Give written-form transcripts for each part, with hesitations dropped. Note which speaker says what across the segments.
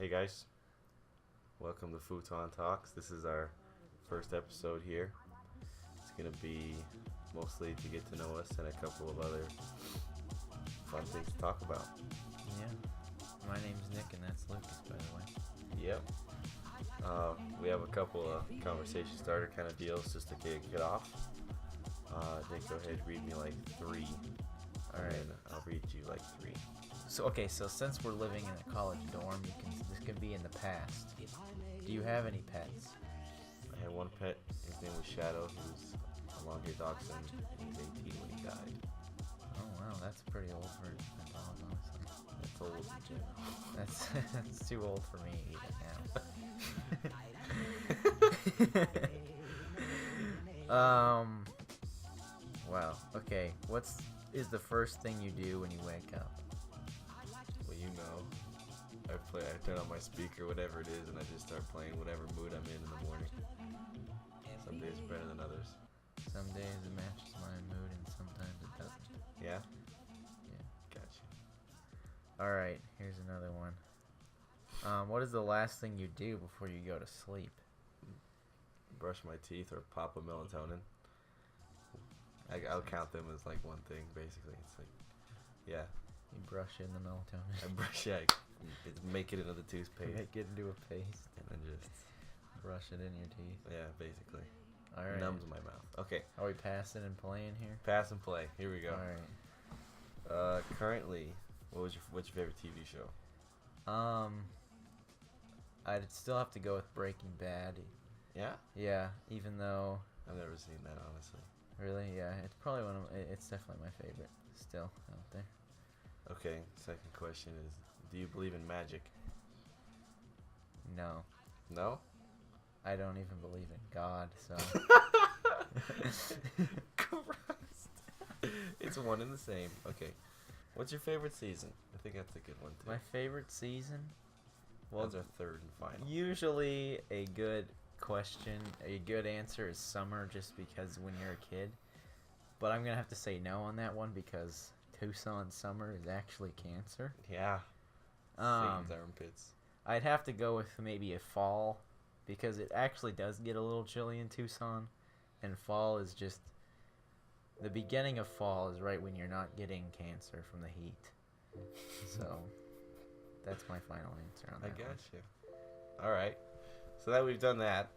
Speaker 1: Hey guys, welcome to FutonTalks. This is our first episode here. It's gonna be mostly to get to know us and a couple of other fun things to talk about.
Speaker 2: Yeah. My name's Nick and that's Lucas, by the way.
Speaker 1: Yep. We have a couple of conversation starter kind of deals just to kick it off. Nick, go ahead, read me like three.
Speaker 2: Alright.
Speaker 1: And I'll read you like three.
Speaker 2: So since we're living in a college dorm, this can be in the past. Do you have any pets?
Speaker 1: I had one pet. His name was Shadow. He was a long-haired dachshund. He was 18 when he died.
Speaker 2: Oh wow, that's pretty old for a dog, honestly.
Speaker 1: That's old in general.
Speaker 2: That's too old for me even now. Wow. Okay. What is the first thing you do when you wake up?
Speaker 1: Well, you know, I turn on my speaker, whatever it is, and I just start playing whatever mood I'm in the morning. Some days are better than others.
Speaker 2: Some days it matches my mood and sometimes it doesn't.
Speaker 1: Yeah?
Speaker 2: Yeah.
Speaker 1: Gotcha.
Speaker 2: All right. Here's another one. What is the last thing you do before you go to sleep?
Speaker 1: Brush my teeth or pop a melatonin. I'll count them as like one thing, basically. It's like, yeah.
Speaker 2: You brush in the melatonin.
Speaker 1: I brush make it into the toothpaste.
Speaker 2: Make it into a paste.
Speaker 1: And then just,
Speaker 2: Brush it in your teeth.
Speaker 1: yeah, basically.
Speaker 2: All right.
Speaker 1: Numbs my mouth. Okay.
Speaker 2: Are we passing and playing here?
Speaker 1: Pass and play. Here we go.
Speaker 2: All right.
Speaker 1: Currently, what's your favorite TV show?
Speaker 2: I'd still have to go with Breaking Bad.
Speaker 1: Yeah?
Speaker 2: Yeah, even though,
Speaker 1: I've never seen that, honestly.
Speaker 2: really, yeah, it's probably it's definitely my favorite still out there.
Speaker 1: Okay, second question is, do you believe in magic?
Speaker 2: No,
Speaker 1: No?
Speaker 2: I don't even believe in God, so.
Speaker 1: Christ. It's one and the same. Okay. What's your favorite season? I think that's a good one, too.
Speaker 2: My favorite season?
Speaker 1: Well, that's our third and final.
Speaker 2: Usually a good question, a good answer is summer just because when you're a kid. But I'm going to have to say no on that one because Tucson summer is actually Cancer.
Speaker 1: Yeah. Satan's armpits.
Speaker 2: I'd have to go with maybe a fall because it actually does get a little chilly in Tucson. And fall is just, the beginning of fall is right when you're not getting cancer from the heat. So that's my final answer on that.
Speaker 1: I gotcha. All right. So that we've done that,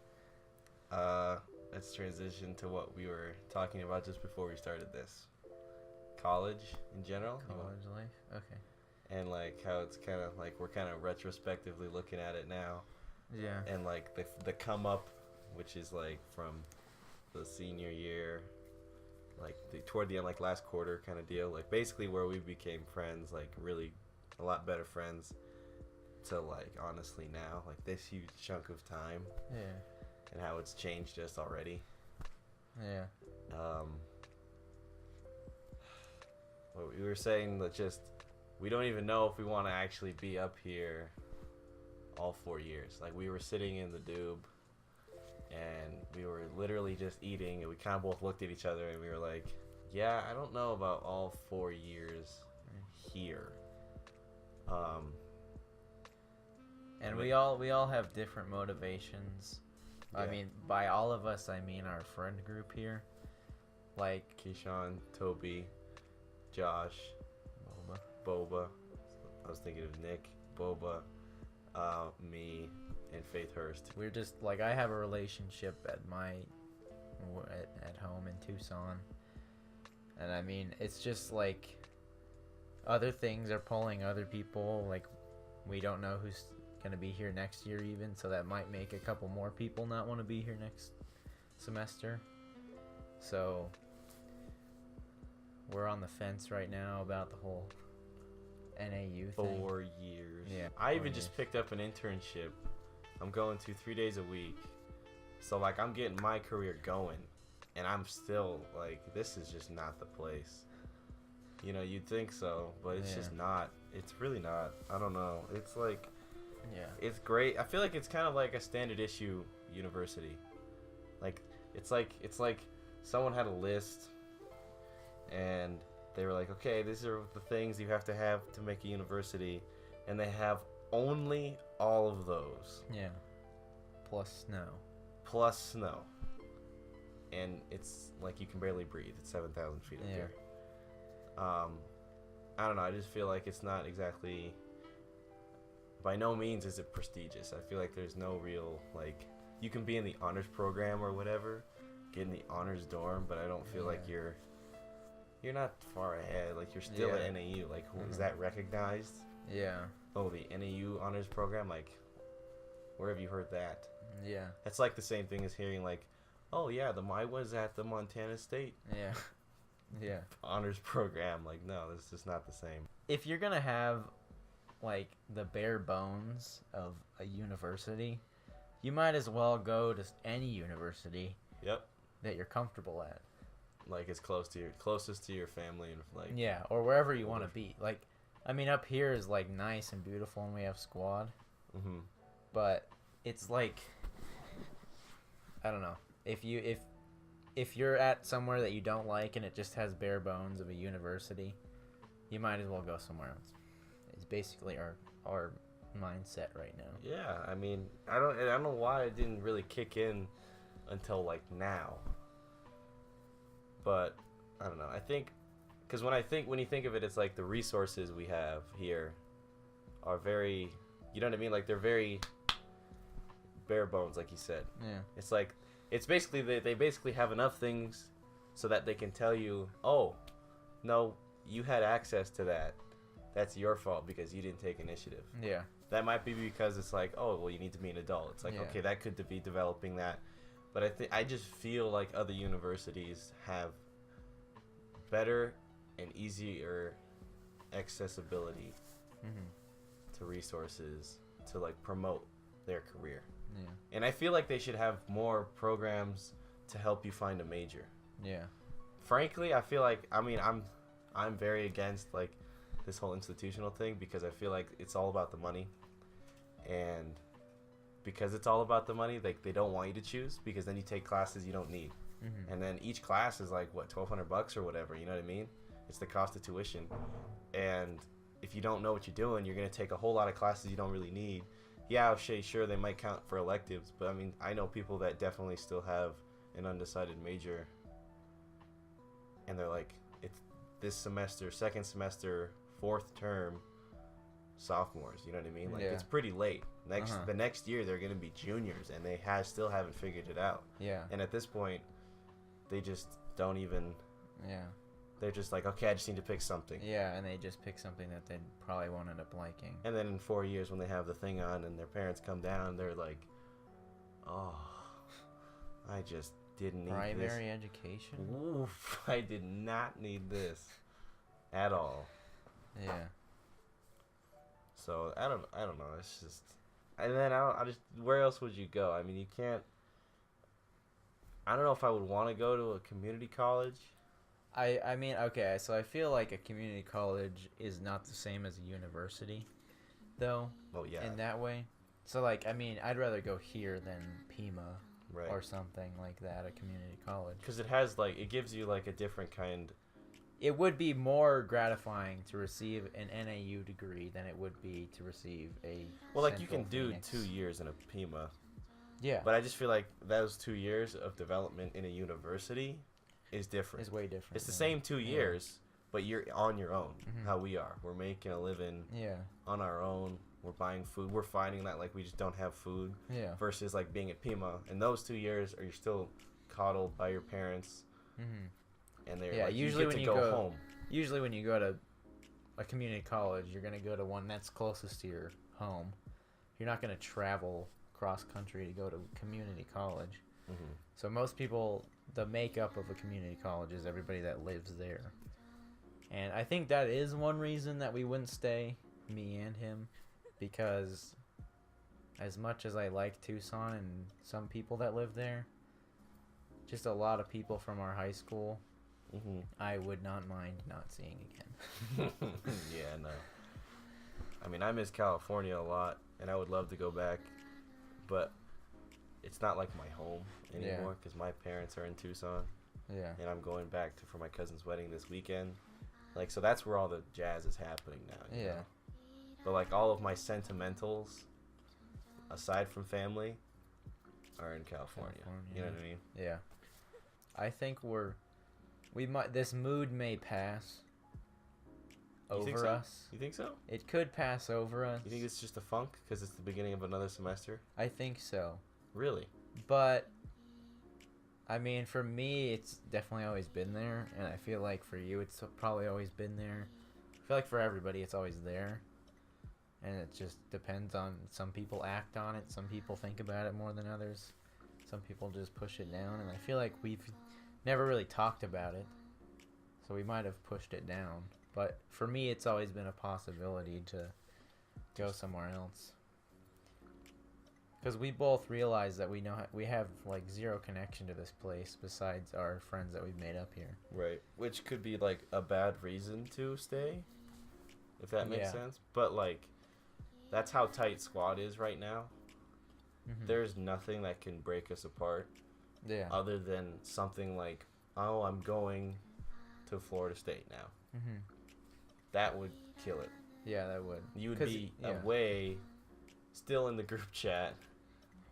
Speaker 1: let's transition to what we were talking about just before we started this. College in general.
Speaker 2: College life? Okay.
Speaker 1: And like how it's kind of like we're kind of retrospectively looking at it now.
Speaker 2: Yeah.
Speaker 1: And like the come up, which is like from the senior year, like toward the end, like last quarter kind of deal, like basically where we became friends, like really a lot better friends, to like honestly now, like this huge chunk of time.
Speaker 2: Yeah.
Speaker 1: And how it's changed us already.
Speaker 2: Yeah.
Speaker 1: What we were saying that just we don't even know if we want to actually be up here all 4 years. Like we were sitting in the doob and we were literally just eating and we kind of both looked at each other and we were like, yeah, I don't know about all 4 years here.
Speaker 2: And we all have different motivations.
Speaker 1: Yeah.
Speaker 2: I mean, by all of us, I mean our friend group here. Like
Speaker 1: Keyshawn, Toby, Josh, Boba. I was thinking of Nick, Boba, me, and Faith Hurst.
Speaker 2: we're just like, I have a relationship at home in Tucson. And I mean, it's just like other things are pulling other people. Like we don't know who's gonna be here next year even, so that might make a couple more people not want to be here next semester. So we're on the fence right now about the whole NAU thing.
Speaker 1: 4 years.
Speaker 2: Yeah,
Speaker 1: I
Speaker 2: 4
Speaker 1: even just
Speaker 2: years.
Speaker 1: picked up an internship. I'm going to 3 days a week. So like I'm getting my career going and I'm still like, this is just not the place. You know, you'd think so, but it's just not. It's really not. I don't know. It's like,
Speaker 2: Yeah.
Speaker 1: it's great. I feel like it's kind of like a standard issue university. Like it's like someone had a list and they were like, okay, these are the things you have to make a university, and they have only all of those.
Speaker 2: Yeah. Plus snow.
Speaker 1: Plus snow. And it's like you can barely breathe. It's 7,000 feet up here. I don't know. I just feel like it's not exactly. By no means is it prestigious. I feel like there's no real like. You can be in the honors program or whatever, get in the honors dorm, but I don't feel like you're not far ahead. Like you're still at NAU. Like is that recognized?
Speaker 2: Yeah.
Speaker 1: Oh, the NAU honors program. Like, where have you heard that?
Speaker 2: Yeah.
Speaker 1: That's like the same thing as hearing like, oh yeah, I was at the Montana State.
Speaker 2: Yeah. Yeah.
Speaker 1: Honors program. Like, no, it's just not the same.
Speaker 2: If you're gonna have like the bare bones of a university, you might as well go to any university.
Speaker 1: Yep.
Speaker 2: That you're comfortable at.
Speaker 1: Like it's closest to your family and like.
Speaker 2: Yeah, or wherever you want to be. Like, I mean, up here is like nice and beautiful, and we have squad.
Speaker 1: Mhm.
Speaker 2: But it's like, I don't know. If you're at somewhere that you don't like and it just has bare bones of a university, you might as well go somewhere else. It's basically our mindset right now.
Speaker 1: Yeah, I mean, I don't know why it didn't really kick in until like now. But I don't know. I think because when you think of it, it's like the resources we have here are very, you know what I mean? Like they're very bare bones, like you said.
Speaker 2: Yeah.
Speaker 1: It's like it's basically they basically have enough things so that they can tell you, oh, no, you had access to that. That's your fault because you didn't take initiative.
Speaker 2: Yeah.
Speaker 1: That might be because it's like, oh, well, you need to be an adult. It's like, okay, that could be developing that. But I just feel like other universities have better and easier accessibility to resources to like promote their career.
Speaker 2: Yeah.
Speaker 1: And I feel like they should have more programs to help you find a major.
Speaker 2: Yeah.
Speaker 1: Frankly, I feel like I'm very against like this whole institutional thing because I feel like it's all about the money. And because it's all about the money, they don't want you to choose because then you take classes you don't need. And then each class is like what, $1,200 or whatever, you know what I mean? It's the cost of tuition. And if you don't know what you're doing, you're going to take a whole lot of classes you don't really need. Yeah, sure, they might count for electives, but I mean, I know people that definitely still have an undecided major, and they're like, it's this semester, second semester, fourth term, sophomores, you know what I mean? Like, it's pretty late. The next year, they're going to be juniors, and they still haven't figured it out. Yeah. And at this point, they just don't even... Yeah. They're just like, okay, I just need to pick something.
Speaker 2: Yeah, and they just pick something that they probably won't end up liking.
Speaker 1: And then in 4 years, when they have the thing on and their parents come down, they're like, oh, I just didn't need this.
Speaker 2: Primary education?
Speaker 1: Oof, I did not need this at all. Yeah. So, I don't know. It's just... And then, where else would you go? I mean, you can't... I don't know if I would want to go to a community college.
Speaker 2: I mean, okay, so I feel like a community college is not the same as a university, though.
Speaker 1: Oh, yeah.
Speaker 2: In that way. So, like, I mean, I'd rather go here than Pima or something like that, a community college.
Speaker 1: Because it has, like, it gives you, like, a different kind...
Speaker 2: It would be more gratifying to receive an NAU degree than it would be to receive a
Speaker 1: Well, like, you
Speaker 2: Central
Speaker 1: can do
Speaker 2: Phoenix.
Speaker 1: 2 years in a Pima.
Speaker 2: Yeah.
Speaker 1: But I just feel like those 2 years of development in a university is different.
Speaker 2: It's way different.
Speaker 1: It's the same 2 years, but you're on your own, how we are. We're making a living on our own. We're buying food. We're finding that, like, we just don't have food. Yeah. Versus, like, being at Pima. And those 2 years, you're still coddled by your parents. And they're like,
Speaker 2: usually
Speaker 1: you get
Speaker 2: when
Speaker 1: to go home.
Speaker 2: Usually when you go to a community college, you're going to go to one that's closest to your home. You're not going to travel cross country to go to community college. So most people, the makeup of a community college is everybody that lives there. And I think that is one reason that we wouldn't stay, me and him, because as much as I like Tucson and some people that live there, just a lot of people from our high school, I would not mind not seeing again.
Speaker 1: Yeah, no. I mean, I miss California a lot, and I would love to go back, but it's not like my home anymore because my parents are in Tucson. Yeah. And I'm going back for my cousin's wedding this weekend. Like, so that's where all the jazz is happening now. You know? but like all of my sentimentals, aside from family, are in California. You know what I mean?
Speaker 2: Yeah. I think we might. This mood may pass
Speaker 1: You think
Speaker 2: over
Speaker 1: so?
Speaker 2: us.
Speaker 1: You think so?
Speaker 2: It could pass over us.
Speaker 1: You think it's just a funk because it's the beginning of another semester?
Speaker 2: I think so.
Speaker 1: Really?
Speaker 2: But I mean, for me, it's definitely always been there, and I feel like for you, it's probably always been there. I feel like for everybody, it's always there, and it just depends on. Some people act on it. Some people think about it more than others. Some people just push it down, and I feel like we've never really talked about it, so we might have pushed it down. But for me, it's always been a possibility to go somewhere else. Because we both realize that we have like zero connection to this place besides our friends that we've made up here.
Speaker 1: Right. Which could be like a bad reason to stay, if that makes
Speaker 2: Yeah.
Speaker 1: sense. But like, that's how tight squad is right now.
Speaker 2: Mm-hmm.
Speaker 1: There's nothing that can break us apart
Speaker 2: Yeah.
Speaker 1: other than something like, oh, I'm going to Florida State now.
Speaker 2: Mm-hmm.
Speaker 1: That would kill it.
Speaker 2: Yeah, that would.
Speaker 1: You would
Speaker 2: 'Cause,
Speaker 1: be
Speaker 2: yeah.
Speaker 1: away, still in the group chat,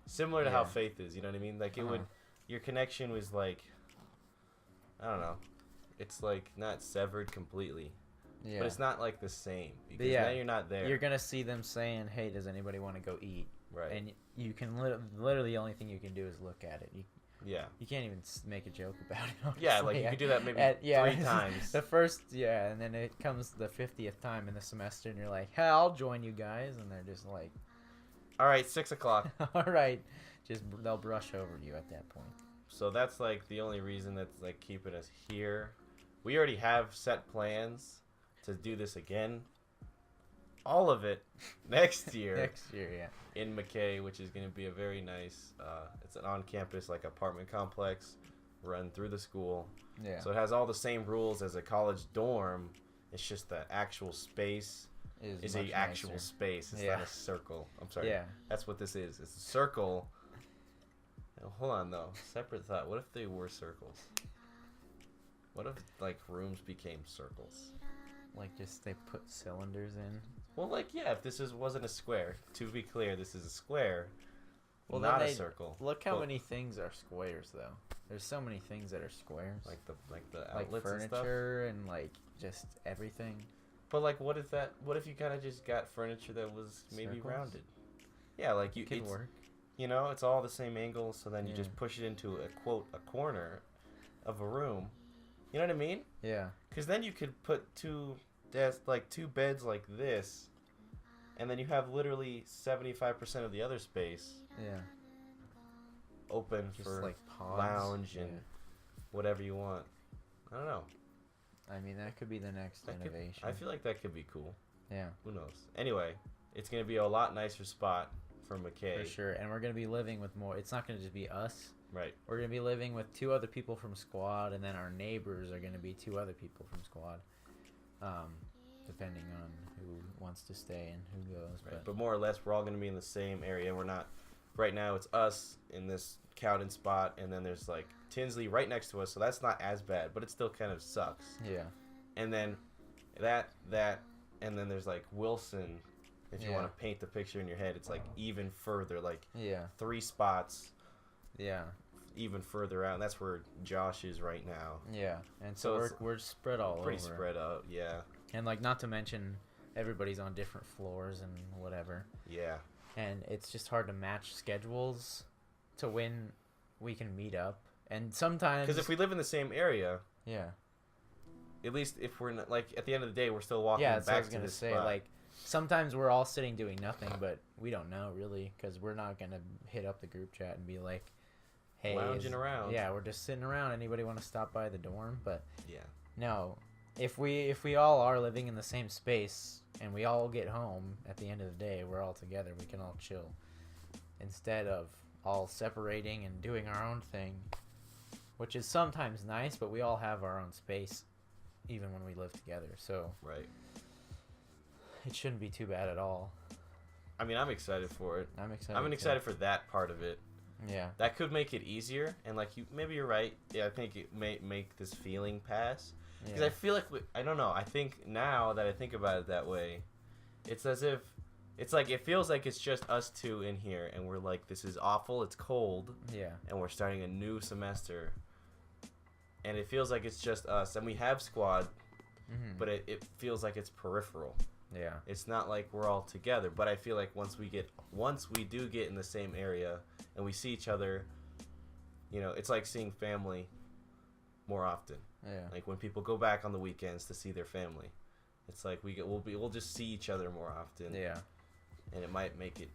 Speaker 1: similar to how
Speaker 2: Yeah.
Speaker 1: Faith is. You know what I mean? Like it
Speaker 2: Uh-huh.
Speaker 1: would, your connection was like, I don't know, it's like not severed completely,
Speaker 2: Yeah.
Speaker 1: but it's not like the same because
Speaker 2: yeah,
Speaker 1: now you're not there.
Speaker 2: You're gonna see them saying, "Hey, does anybody want to go eat?"
Speaker 1: Right.
Speaker 2: And you can literally the only thing you can do is look at it.
Speaker 1: Yeah.
Speaker 2: You can't even make a joke about it. Honestly.
Speaker 1: Yeah, like you could do that maybe
Speaker 2: yeah,
Speaker 1: 3 times.
Speaker 2: The first, and then it comes the 50th time in the semester, and you're like, "Hey, I'll join you guys," and they're just like,
Speaker 1: All right, 6 o'clock.
Speaker 2: "All right," they'll brush over you at that point.
Speaker 1: So that's like the only reason that's like keeping us here. We already have set plans to do this again. All of it next year.
Speaker 2: Next year, yeah.
Speaker 1: In McKay, which is going to be a very nice, it's an on-campus like apartment complex run through the school.
Speaker 2: Yeah.
Speaker 1: So it has all the same rules as a college dorm. It's just the actual space is
Speaker 2: much
Speaker 1: a actual
Speaker 2: nicer.
Speaker 1: space. It's
Speaker 2: Yeah.
Speaker 1: not a circle. I'm sorry.
Speaker 2: Yeah.
Speaker 1: That's what this is. It's a circle. Now, hold on though. Separate thought. What if they were circles? What if like rooms became circles?
Speaker 2: Like just they put cylinders in.
Speaker 1: Well, like yeah, if this wasn't a square. To be clear, this is a square,
Speaker 2: Well,
Speaker 1: not
Speaker 2: then
Speaker 1: a circle.
Speaker 2: Look how
Speaker 1: Well,
Speaker 2: many things are squares though. There's so many things that are squares.
Speaker 1: like the
Speaker 2: Like
Speaker 1: outlets and stuff.
Speaker 2: furniture and like just everything.
Speaker 1: But like, what if you kind of just got furniture that was maybe
Speaker 2: Circles?
Speaker 1: rounded? Yeah, like
Speaker 2: It could work.
Speaker 1: You know, it's all the same angle. So then you
Speaker 2: Yeah.
Speaker 1: just push it into a corner of a room. You know what I mean?
Speaker 2: Yeah.
Speaker 1: Because then you could put two beds like this, and then you have literally 75% of the other space
Speaker 2: Yeah.
Speaker 1: open
Speaker 2: Just
Speaker 1: for
Speaker 2: like pods.
Speaker 1: lounge and whatever you want. I don't know.
Speaker 2: I mean, that could be the next innovation.
Speaker 1: I feel like that could be cool.
Speaker 2: Yeah.
Speaker 1: Who knows? Anyway, it's gonna be a lot nicer spot for McKay.
Speaker 2: For sure. And we're going to be living with more. It's not going to just be us.
Speaker 1: Right.
Speaker 2: We're going to be living with 2 other people from squad, and then our neighbors are going to be 2 other people from squad. Depending on who wants to stay and who goes.
Speaker 1: Right. But more or less, we're all gonna be in the same area. We're not. Right now, it's us in this Cowden spot, and then there's like Tinsley right next to us, so that's not as bad, but it still kind of sucks.
Speaker 2: Yeah.
Speaker 1: And then that, and then there's like Wilson. If you
Speaker 2: Yeah.
Speaker 1: want to paint the picture in your head, it's like even further, like
Speaker 2: Yeah.
Speaker 1: 3 spots
Speaker 2: Yeah.
Speaker 1: even further out. And that's where Josh is right now.
Speaker 2: Yeah. And
Speaker 1: So
Speaker 2: so,
Speaker 1: it's
Speaker 2: we're spread all
Speaker 1: Pretty
Speaker 2: over.
Speaker 1: spread out, yeah.
Speaker 2: And like, not to mention, everybody's on different floors and whatever.
Speaker 1: Yeah.
Speaker 2: And it's just hard to match schedules to when we can meet up. And sometimes,
Speaker 1: Because if we live in the same area,
Speaker 2: yeah,
Speaker 1: at least if we're not, like at the end of the day, we're still walking
Speaker 2: yeah, that's what I
Speaker 1: back
Speaker 2: was
Speaker 1: to
Speaker 2: gonna
Speaker 1: this
Speaker 2: say.
Speaker 1: spot.
Speaker 2: Like, sometimes we're all sitting doing nothing, but we don't know really, because we're not gonna hit up the group chat and be like, "Hey,
Speaker 1: Lounging around.
Speaker 2: Yeah, we're just sitting around. Anybody want to stop by the dorm?" But
Speaker 1: Yeah.
Speaker 2: no, if we all are living in the same space and we all get home at the end of the day, we're all together. We can all chill instead of all separating and doing our own thing, which is sometimes nice, but we all have our own space even when we live together. So
Speaker 1: Right.
Speaker 2: it shouldn't be too bad at all.
Speaker 1: I mean, I'm excited for it.
Speaker 2: I'm excited.
Speaker 1: I'm
Speaker 2: too.
Speaker 1: excited for that part of it.
Speaker 2: Yeah.
Speaker 1: That could make it easier, and like maybe you're right. Yeah, I think it may make this feeling pass. Because
Speaker 2: Yeah.
Speaker 1: I feel like I don't know. I think now that I think about it that way, it's as if it's like it feels like it's just us two in here, and we're like, this is awful. It's cold,
Speaker 2: Yeah.
Speaker 1: and we're starting a new semester, and it feels like it's just us, and we have squad,
Speaker 2: Mm-hmm.
Speaker 1: but it feels like it's peripheral.
Speaker 2: Yeah.
Speaker 1: It's not like we're all together, but I feel like once we do get in the same area and we see each other, you know, it's like seeing family more often.
Speaker 2: Yeah.
Speaker 1: Like when people go back on the weekends to see their family, it's like we'll just see each other more often.
Speaker 2: Yeah.
Speaker 1: And it might make it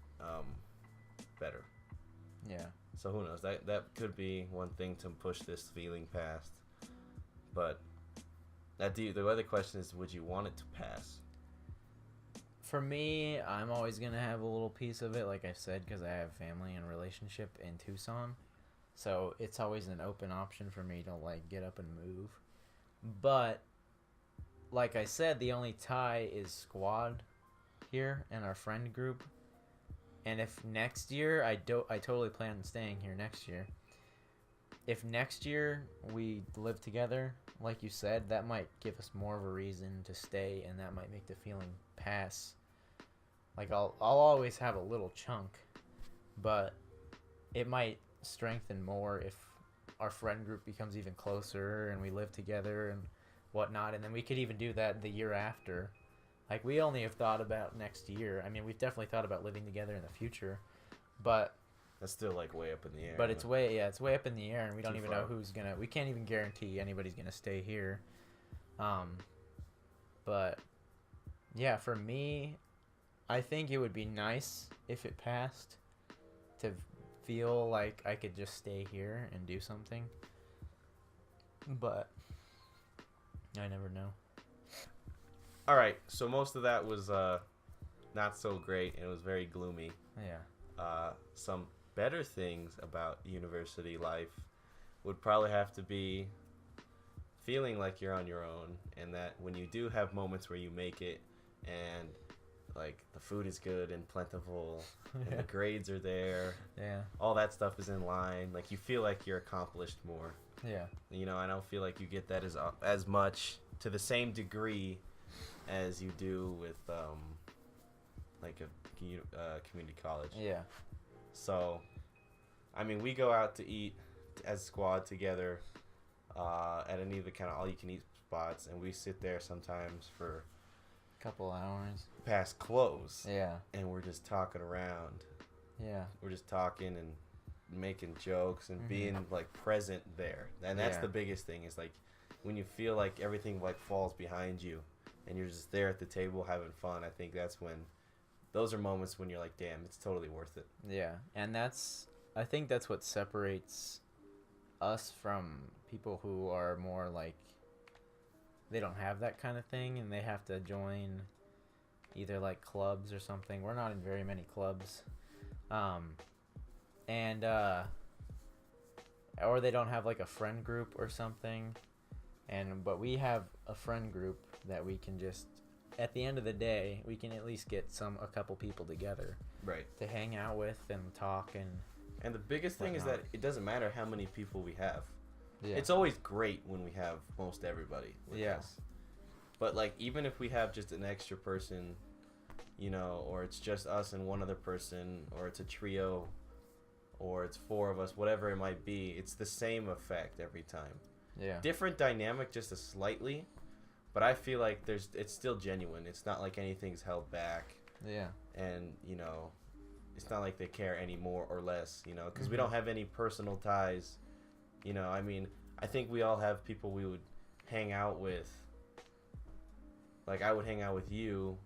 Speaker 1: better.
Speaker 2: Yeah.
Speaker 1: So who knows? That could be one thing to push this feeling past. But the other question is, would you want it to pass?
Speaker 2: For me, I'm always going to have a little piece of it, like I said, because I have family and relationship in Tucson. So it's always an open option for me to, like, get up and move. But, like I said, the only tie is squad here and our friend group. And if next year, I totally plan on staying here next year. If next year we live together, like you said, that might give us more of a reason to stay, and that might make the feeling pass. Like I'll always have a little chunk, but it might strengthen more if our friend group becomes even closer and we live together and whatnot, and then we could even do that the year after. Like we only have thought about next year. I mean, we've definitely thought about living together in the future, but
Speaker 1: That's still like way up in the air.
Speaker 2: but it's way up in the air, and we don't
Speaker 1: Too
Speaker 2: even
Speaker 1: far.
Speaker 2: know who's gonna. We can't even guarantee anybody's gonna stay here. But yeah, for me, I think it would be nice if it passed to feel like I could just stay here and do something. But I never know.
Speaker 1: All right, so most of that was not so great, and it was very gloomy.
Speaker 2: Yeah.
Speaker 1: Some better things about university life would probably have to be feeling like you're on your own, and that when you do have moments where you make it, and like the food is good and plentiful, and the grades are there,
Speaker 2: Yeah.
Speaker 1: all that stuff is in line. Like you feel like you're accomplished more.
Speaker 2: Yeah.
Speaker 1: You know, I don't feel like you get that as much to the same degree as you do with like a community college.
Speaker 2: Yeah.
Speaker 1: So, I mean, we go out to eat as a squad together at any of the kind of all-you-can-eat spots, and we sit there sometimes for
Speaker 2: Couple hours.
Speaker 1: past close,
Speaker 2: Yeah.
Speaker 1: and we're just talking around.
Speaker 2: Yeah.
Speaker 1: We're just talking and making jokes and
Speaker 2: Mhm.
Speaker 1: being like present there, and that's
Speaker 2: Yeah.
Speaker 1: the biggest thing. Is like when you feel like everything like falls behind you, and you're just there at the table having fun. I think those are moments when you're like, damn, it's totally worth it.
Speaker 2: Yeah, and I think that's what separates us from people who are more like, they don't have that kind of thing and they have to join either like clubs or something. We're not in very many clubs. Or they don't have like a friend group or something. But we have a friend group that we can just, at the end of the day, we can at least get a couple people together
Speaker 1: Right.
Speaker 2: to hang out with and talk
Speaker 1: And the biggest thing is
Speaker 2: Whatnot.
Speaker 1: that it doesn't matter how many people we have.
Speaker 2: yeah.
Speaker 1: It's always great when we have most everybody with
Speaker 2: Yeah.
Speaker 1: us. But like even if we have just an extra person, you know, or it's just us and one other person, or it's a trio, or it's four of us, whatever it might be, it's the same effect every time.
Speaker 2: Yeah.
Speaker 1: Different dynamic, just a slightly, but I feel like it's still genuine. It's not like anything's held back,
Speaker 2: Yeah.
Speaker 1: and you know, it's not like they care any more or less, you know, because we
Speaker 2: Mhm.
Speaker 1: don't have any personal ties. You know, I mean, I think we all have people we would hang out with. Like I would hang out with you,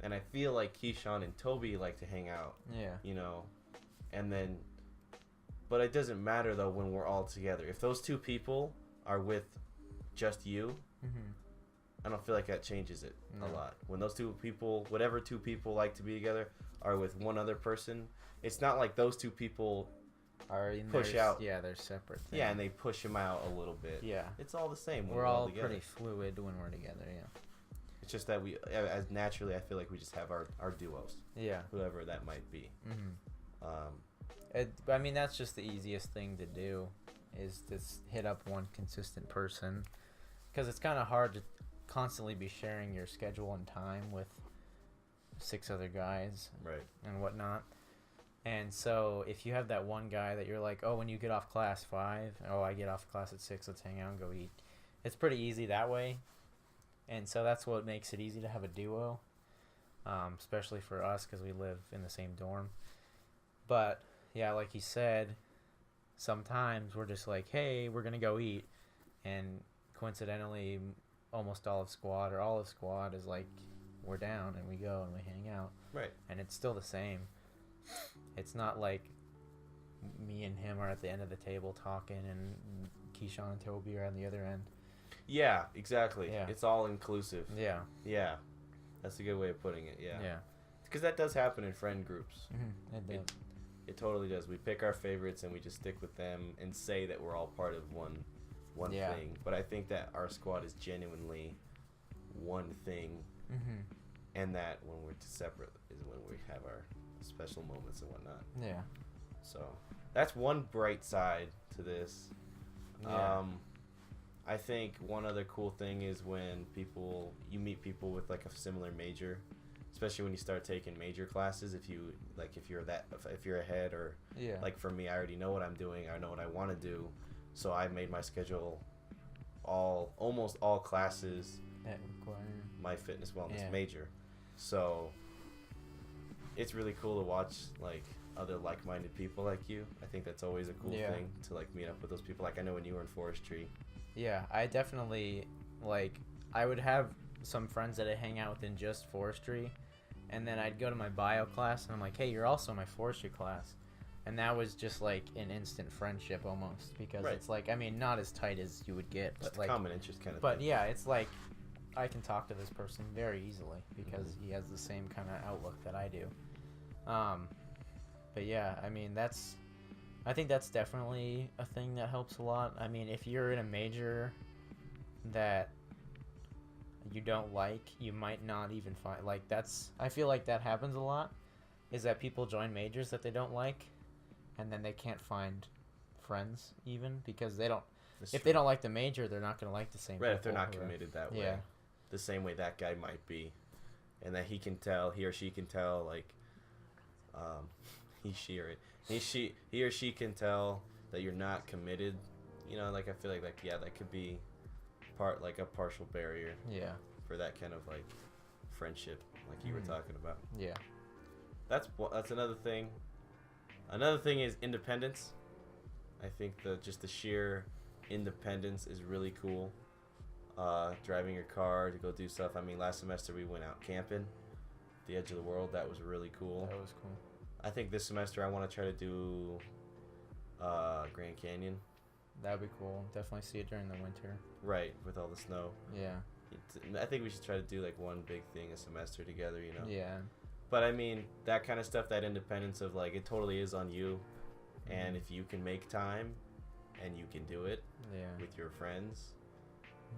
Speaker 1: and I feel like Keyshawn and Toby like to hang out.
Speaker 2: Yeah.
Speaker 1: You know, and then, but it doesn't matter though when we're all together. If those two people are with just you,
Speaker 2: Mhm.
Speaker 1: I don't feel like that changes it a
Speaker 2: No.
Speaker 1: lot. When those two people, whatever two people like to be together, are with one other person, it's not like those two people,
Speaker 2: Are in
Speaker 1: Push
Speaker 2: their-
Speaker 1: out.
Speaker 2: Yeah, they're separate.
Speaker 1: yeah, and they push them out a little bit.
Speaker 2: Yeah.
Speaker 1: It's all the same when
Speaker 2: We're all
Speaker 1: together.
Speaker 2: pretty fluid when we're together. Yeah.
Speaker 1: It's just that we, as naturally, I feel like we just have our duos,
Speaker 2: Yeah.
Speaker 1: whoever that might be.
Speaker 2: Mhm. I mean, that's just the easiest thing to do, is just hit up one consistent person, because it's kind of hard to constantly be sharing your schedule and time with 6 other guys
Speaker 1: Right.
Speaker 2: and whatnot. And so if you have that one guy that you're like, oh, when you get off class 5, oh, I get off class at 6, let's hang out and go eat. It's pretty easy that way. And so that's what makes it easy to have a duo, especially for us because we live in the same dorm. But, yeah, like you said, sometimes we're just like, hey, we're going to go eat. And coincidentally, almost all of squad is like, we're down and we go and we hang out.
Speaker 1: Right.
Speaker 2: And it's still the same. It's not like me and him are at the end of the table talking and Keyshawn and Toby are on the other end.
Speaker 1: Yeah, exactly.
Speaker 2: Yeah.
Speaker 1: It's all inclusive.
Speaker 2: Yeah.
Speaker 1: Yeah. That's a good way of putting it. Yeah.
Speaker 2: Yeah.
Speaker 1: Because that does happen in friend groups.
Speaker 2: Mm-hmm.
Speaker 1: It totally does. We pick our favorites and we just stick with them and say that we're all part of one
Speaker 2: Yeah.
Speaker 1: thing. But I think that our squad is genuinely one thing,
Speaker 2: Mm-hmm.
Speaker 1: and that when we're separate is when we have our special moments and whatnot.
Speaker 2: Yeah.
Speaker 1: So that's one bright side to this.
Speaker 2: Yeah.
Speaker 1: I think one other cool thing is when you meet people with like a similar major, especially when you start taking major classes. If you're ahead, or
Speaker 2: Yeah.
Speaker 1: like for me, I already know what I'm doing. I know what I want to do, so I made my schedule almost all classes
Speaker 2: That require.
Speaker 1: my fitness wellness
Speaker 2: Yeah.
Speaker 1: major. So it's really cool to watch like other like-minded people like you. I think that's always a cool
Speaker 2: Yeah.
Speaker 1: thing to like meet up with those people. Like I know when you were in forestry.
Speaker 2: Yeah, I definitely, like, I would have some friends that I hang out with in just forestry, and then I'd go to my bio class, and I'm like, hey, you're also in my forestry class. And that was just, like, an instant friendship almost, because
Speaker 1: Right.
Speaker 2: it's, like, I mean, not as tight as you would get,
Speaker 1: Just
Speaker 2: but,
Speaker 1: a
Speaker 2: like,
Speaker 1: common interest kind of
Speaker 2: but,
Speaker 1: thing.
Speaker 2: yeah, it's, like, I can talk to this person very easily, because he has the same kind of outlook that I do. But, yeah, I mean, I think that's definitely a thing that helps a lot. I mean, if you're in a major that you don't like, you might not even find, like, I feel like that happens a lot, is that people join majors that they don't like, and then they can't find friends even, because they don't,
Speaker 1: That's
Speaker 2: if
Speaker 1: true.
Speaker 2: they don't like the major, they're not going to like the same
Speaker 1: Right, if they're
Speaker 2: people
Speaker 1: not
Speaker 2: who are-
Speaker 1: committed that way.
Speaker 2: Yeah.
Speaker 1: The same way that guy might be. And that he or she can tell, like, he or she can tell that you're not committed. You know, like, I feel like, yeah, that could be a partial barrier
Speaker 2: Yeah.
Speaker 1: for that kind of, like, friendship, like you were
Speaker 2: Mhm.
Speaker 1: talking about.
Speaker 2: Yeah.
Speaker 1: That's another thing. Another thing is independence. I think just the sheer independence is really cool. Driving your car to go do stuff. I mean, last semester we went out camping, the edge of the world. That was really cool.
Speaker 2: That was cool.
Speaker 1: I think this semester I want to try to do Grand Canyon.
Speaker 2: That would be cool. Definitely see it during the winter.
Speaker 1: Right, with all the snow.
Speaker 2: Yeah.
Speaker 1: I think we should try to do like one big thing a semester together, you know?
Speaker 2: Yeah.
Speaker 1: But I mean, that kind of stuff, that independence of like, it totally is on you. And if you can make time and you can do it
Speaker 2: Yeah.
Speaker 1: with your friends,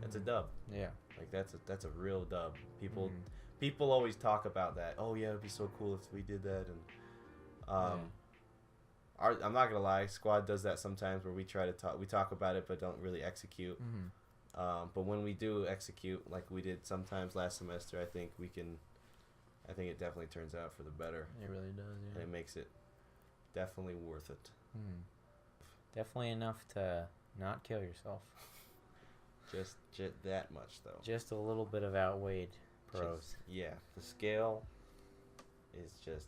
Speaker 1: that's a dub.
Speaker 2: Yeah.
Speaker 1: Like that's a real dub.
Speaker 2: Mhm.
Speaker 1: People always talk about that. Oh yeah, it'd be so cool if we did that. And I'm not gonna lie, squad does that sometimes where we talk about it but don't really execute.
Speaker 2: Mm-hmm.
Speaker 1: But when we do execute, like we did sometimes last semester, I think it definitely turns out for the better.
Speaker 2: It really does.
Speaker 1: And
Speaker 2: Yeah.
Speaker 1: it makes it definitely worth it.
Speaker 2: Mm. Definitely enough to not kill yourself.
Speaker 1: Just that much though.
Speaker 2: Just a little bit of outweighed pros.
Speaker 1: Yeah, the scale is just,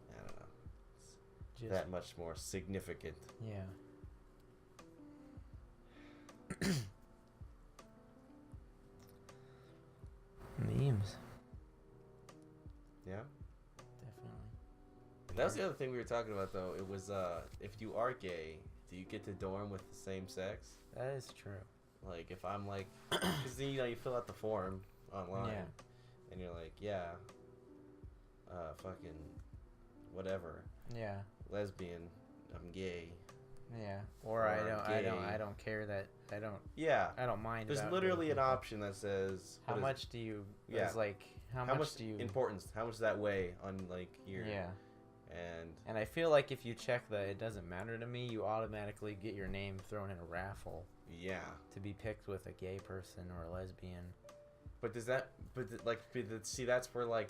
Speaker 1: I don't know,
Speaker 2: Just,
Speaker 1: that much more significant.
Speaker 2: Yeah. Memes.
Speaker 1: Yeah.
Speaker 2: Definitely.
Speaker 1: That was the other thing we were talking about though. It was if you are gay, do you get to dorm with the same sex?
Speaker 2: That is true.
Speaker 1: Like if I'm like, because then you fill out the form online,
Speaker 2: Yeah.
Speaker 1: and you're like, yeah, fucking, whatever,
Speaker 2: Yeah.
Speaker 1: lesbian, I'm gay.
Speaker 2: Yeah. Or
Speaker 1: Or
Speaker 2: I
Speaker 1: gay.
Speaker 2: don't care that I don't mind.
Speaker 1: There's
Speaker 2: about
Speaker 1: literally
Speaker 2: gay
Speaker 1: an
Speaker 2: people.
Speaker 1: option that says
Speaker 2: How
Speaker 1: what is
Speaker 2: much do you?
Speaker 1: Yeah.
Speaker 2: It's like how
Speaker 1: how
Speaker 2: much
Speaker 1: much
Speaker 2: do you?
Speaker 1: importance? How much does that weigh on like your?
Speaker 2: Yeah.
Speaker 1: And
Speaker 2: And I feel like if you check that it doesn't matter to me, you automatically get your name thrown in a raffle
Speaker 1: yeah,
Speaker 2: to be picked with a gay person or a lesbian.
Speaker 1: But does that? See, that's where like,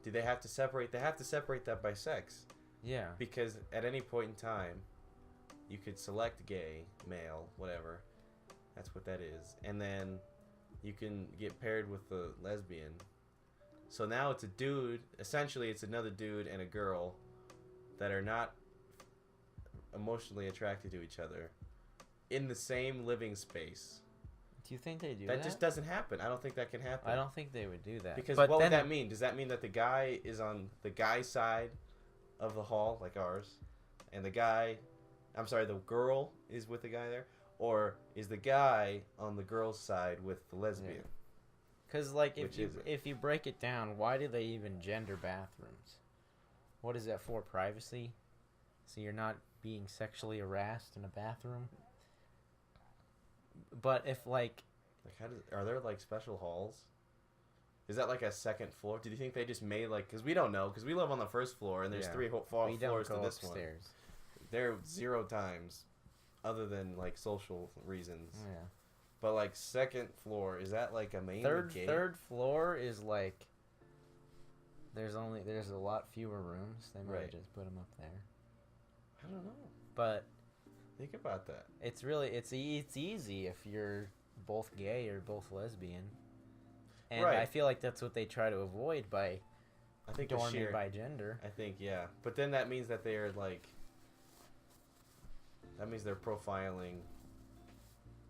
Speaker 1: do they have to separate? They have to separate that by sex.
Speaker 2: Yeah.
Speaker 1: Because at any point in time, you could select gay, male, whatever. That's what that is. And then you can get paired with a lesbian. So now it's a dude. Essentially, it's another dude and a girl that are not emotionally attracted to each other in the same living space.
Speaker 2: Do you think they do that?
Speaker 1: That just doesn't happen. I don't think that can happen.
Speaker 2: I don't think they would do that.
Speaker 1: Because
Speaker 2: but
Speaker 1: what would that mean? Does that mean that the guy is on the guy's side of the hall, like ours, and the girl is with the guy there? Or is the guy on the girl's side with the lesbian?
Speaker 2: Because, like, if you break it down, why do they even gender bathrooms? What is that for? Privacy? So you're not being sexually harassed in a bathroom? But if, like
Speaker 1: are there, like, special halls? Is that, like, a second floor? Do you think they just made, like... Because we don't know, because we live on the first floor, and there's 3 floors to this
Speaker 2: upstairs.
Speaker 1: One. There 0 times, other than, like, social reasons.
Speaker 2: Yeah.
Speaker 1: But, like, second floor, is that, like, a main gate?
Speaker 2: Third floor is, like... There's a lot fewer rooms. They might just put them up there.
Speaker 1: I don't know.
Speaker 2: But...
Speaker 1: Think about that.
Speaker 2: It's easy if you're both gay or both lesbian. And I feel like that's what they try to avoid by dorming by gender.
Speaker 1: I think, yeah. But then that means that they're, like... That means they're profiling,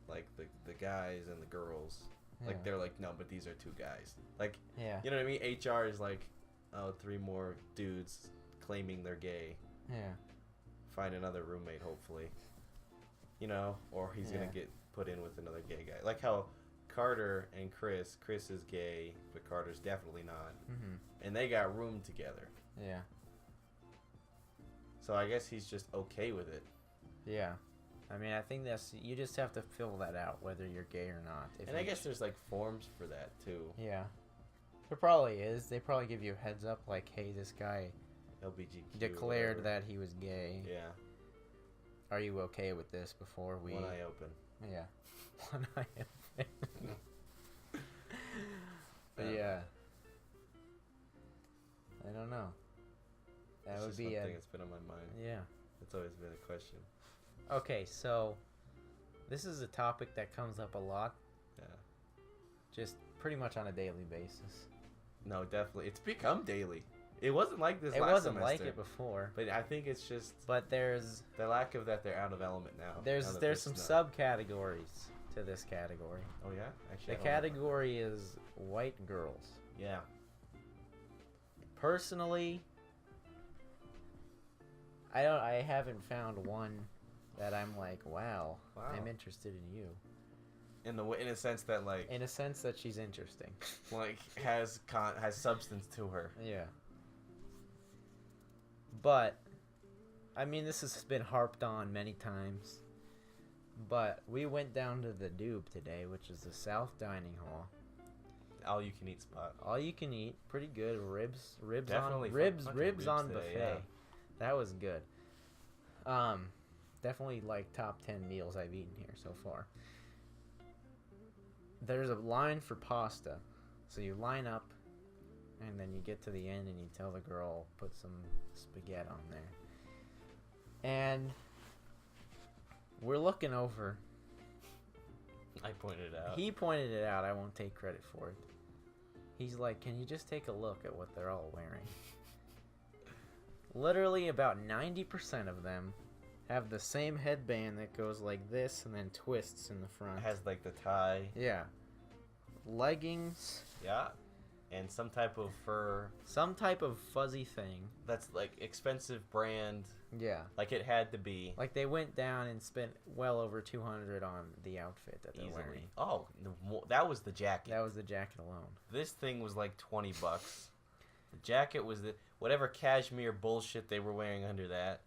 Speaker 1: like, the guys and the girls. Yeah. Like, they're like, no, but these are 2 guys. Like, you know what I mean? HR is like, oh, 3 more dudes claiming they're gay.
Speaker 2: Yeah.
Speaker 1: Find another roommate, hopefully. You know? Or he's going to get put in with another gay guy. Like how Carter and Chris is gay, but Carter's definitely not.
Speaker 2: Mm-hmm.
Speaker 1: And they got room together.
Speaker 2: Yeah.
Speaker 1: So I guess he's just okay with it.
Speaker 2: Yeah. I mean, I think you just have to fill that out, whether you're gay or not.
Speaker 1: And I guess there's, like, forms for that, too.
Speaker 2: Yeah. There probably is. They probably give you a heads up, like, hey, this guy
Speaker 1: LBGQ
Speaker 2: declared that he was gay.
Speaker 1: Yeah.
Speaker 2: Are you okay with this before we...
Speaker 1: One eye open.
Speaker 2: Yeah. One eye open. But, yeah. I don't know. That would be
Speaker 1: something that's been on my mind.
Speaker 2: Yeah.
Speaker 1: It's always been a question.
Speaker 2: Okay, so this is a topic that comes up a lot.
Speaker 1: Yeah.
Speaker 2: Just pretty much on a daily basis.
Speaker 1: No, definitely. It's become daily. It wasn't like this
Speaker 2: last
Speaker 1: semester.
Speaker 2: It wasn't like it before.
Speaker 1: But I think it's just...
Speaker 2: But there's...
Speaker 1: The lack of that they're out of element now.
Speaker 2: There's some subcategories to this category.
Speaker 1: Oh, yeah? Actually,
Speaker 2: the category is white girls.
Speaker 1: Yeah.
Speaker 2: Personally, I haven't found one that I'm like, wow. I'm interested in you.
Speaker 1: In a sense that, like...
Speaker 2: In a sense that she's interesting.
Speaker 1: Like, has substance to her.
Speaker 2: Yeah. But, I mean, this has been harped on many times. But we went down to the Dube today, which is the South Dining Hall.
Speaker 1: All you can eat spot.
Speaker 2: All you can eat, pretty good. Ribs
Speaker 1: Definitely
Speaker 2: on
Speaker 1: today,
Speaker 2: buffet.
Speaker 1: yeah.
Speaker 2: That was good. Definitely like top 10 meals I've eaten here so far. There's a line for pasta, so you line up, and then you get to the end and you tell the girl put some spaghetti on there. And we're looking over.
Speaker 1: I pointed it out.
Speaker 2: He pointed it out. I won't take credit for it. He's like, can you just take a look at what they're all wearing? Literally about 90% of them have the same headband that goes like this and then twists in the front.
Speaker 1: It has like the tie.
Speaker 2: Yeah. Leggings.
Speaker 1: Yeah. And some type of fur.
Speaker 2: Some type of fuzzy thing.
Speaker 1: That's like expensive brand.
Speaker 2: Yeah.
Speaker 1: Like it had to be.
Speaker 2: Like they went down and spent well over $200 on the outfit that they're wearing.
Speaker 1: Oh, that was the jacket.
Speaker 2: That was the jacket alone.
Speaker 1: This thing was like $20. The jacket was whatever cashmere bullshit they were wearing under that.